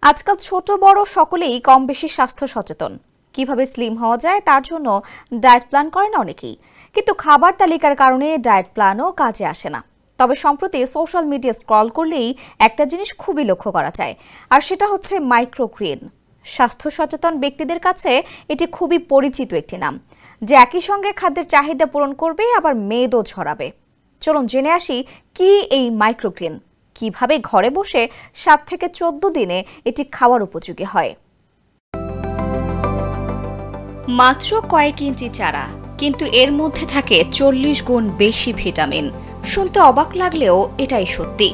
আজকাল ছোট বড় সকলেই কম বেশি স্বাস্থ্য সচেতন। কিভাবে স্লিম হওয়া যায় তার জন্য ডায়েট প্ল্যান করেন অনেকেই, কিন্তু খাবার তালিকার কারণে ডায়েট প্ল্যানও কাজে আসে না। তবে সম্প্রতি সোশ্যাল মিডিয়া স্ক্রল করলেই একটা জিনিস খুবই লক্ষ্য করা যায়, আর সেটা হচ্ছে মাইক্রোগ্রিন। স্বাস্থ্য সচেতন ব্যক্তিদের কাছে এটি খুবই পরিচিত একটি নাম, যে একই সঙ্গে খাদ্যের চাহিদা পূরণ করবে আবার মেদও ঝরাবে। চলুন জেনে আসি কি এই মাইক্রোগ্রিন, কিভাবে ঘরে বসে 7 থেকে 14 দিনে এটি খাওয়ার উপযোগী হয়। মাত্র কয়েক ইঞ্চি চারা, কিন্তু এর মধ্যে থাকে 40 গুণ বেশি ভিটামিন। শুনতে অবাক লাগলেও এটাই সত্যি।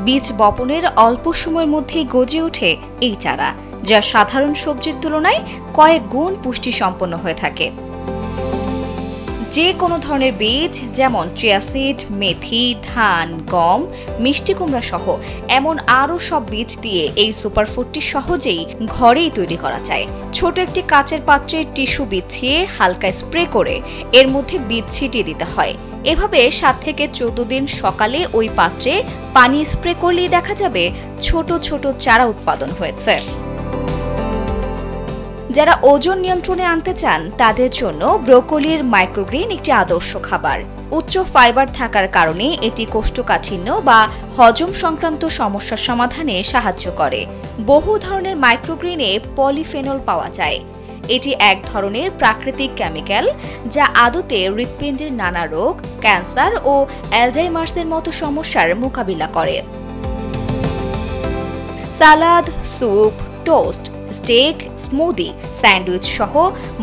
বীজ বপনের অল্প সময়ের মধ্যেই গজে ওঠে এই চারা, যা সাধারণ সবজির তুলনায় কয়েক গুণ পুষ্টি সম্পন্ন হয়ে থাকে। যে কোনো ধরনের বীজ, যেমন চিয়া সিড, মেথি, ধান, গম, মিষ্টি কুমড়া সহ এমন আরও সব বীজ দিয়ে এই সুপারফুডটি সহজেই ঘরেই তৈরি করা যায়। ছোট একটি কাচের পাত্রে টিস্যু বিছিয়ে হালকা স্প্রে করে এর মধ্যে বীজ ছিটিয়ে দিতে হয়। এভাবে 7 থেকে 14 দিন সকালে ওই পাত্রে পানি স্প্রে করলেই দেখা যাবে ছোট ছোট চারা উৎপাদন হয়েছে। যারা ওজন নিয়ন্ত্রণে আনতে চান তাদের জন্য ব্রোকলির মাইক্রোগ্রিন একটি আদর্শ খাবার। উচ্চ ফাইবার থাকার কারণে এটি কোষ্ঠকাঠিন্য বা হজম সংক্রান্ত সমস্যার সমাধানে সাহায্য করে। বহু ধরনের মাইক্রোগ্রিনে পলিফেনল পাওয়া যায়। এটি এক ধরনের প্রাকৃতিক কেমিক্যাল, যা আদতে হৃৎপিণ্ডের নানা রোগ, ক্যান্সার ও অ্যালজাইমার্সের মতো সমস্যার মোকাবিলা করে। Salad, soup, toast, steak, smoothie, sandwich সহ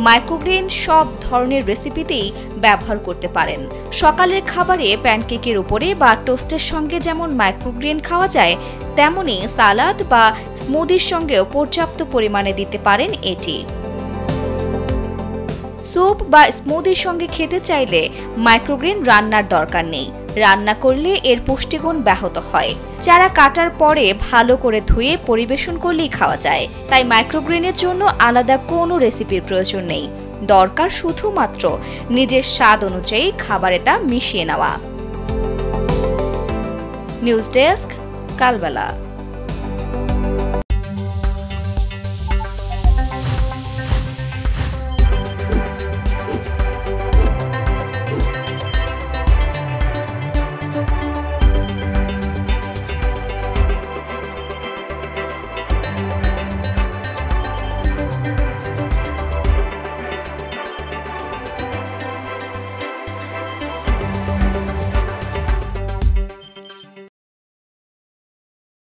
মাইক্রোগ্রিন সব ধরনের রেসিপিতেই ব্যবহার করতে পারেন। সকালের খাবারে প্যানকেকের উপরে বা টোস্টের সঙ্গে যেমন মাইক্রোগ্রিন খাওয়া যায়, তেমনি সালাদ বা স্মুদির সঙ্গেও পর্যাপ্ত পরিমাণে দিতে পারেন এটি। স্যুপ বা স্মুদির সঙ্গে খেতে চাইলে মাইক্রোগ্রিন রান্নার দরকার নেই। রান্না করলে এর পুষ্টিগুণ ব্যাহত হয়। চারা কাটার পরে ভালো করে ধুয়ে পরিবেশন করলেই খাওয়া যায়। তাই মাইক্রোগ্রিনের জন্য আলাদা কোনো রেসিপির প্রয়োজন নেই। দরকার শুধুমাত্র নিজের স্বাদ অনুযায়ী খাবারে তা মিশিয়ে নেওয়া। নিউজ ডেস্ক, কালবেলা।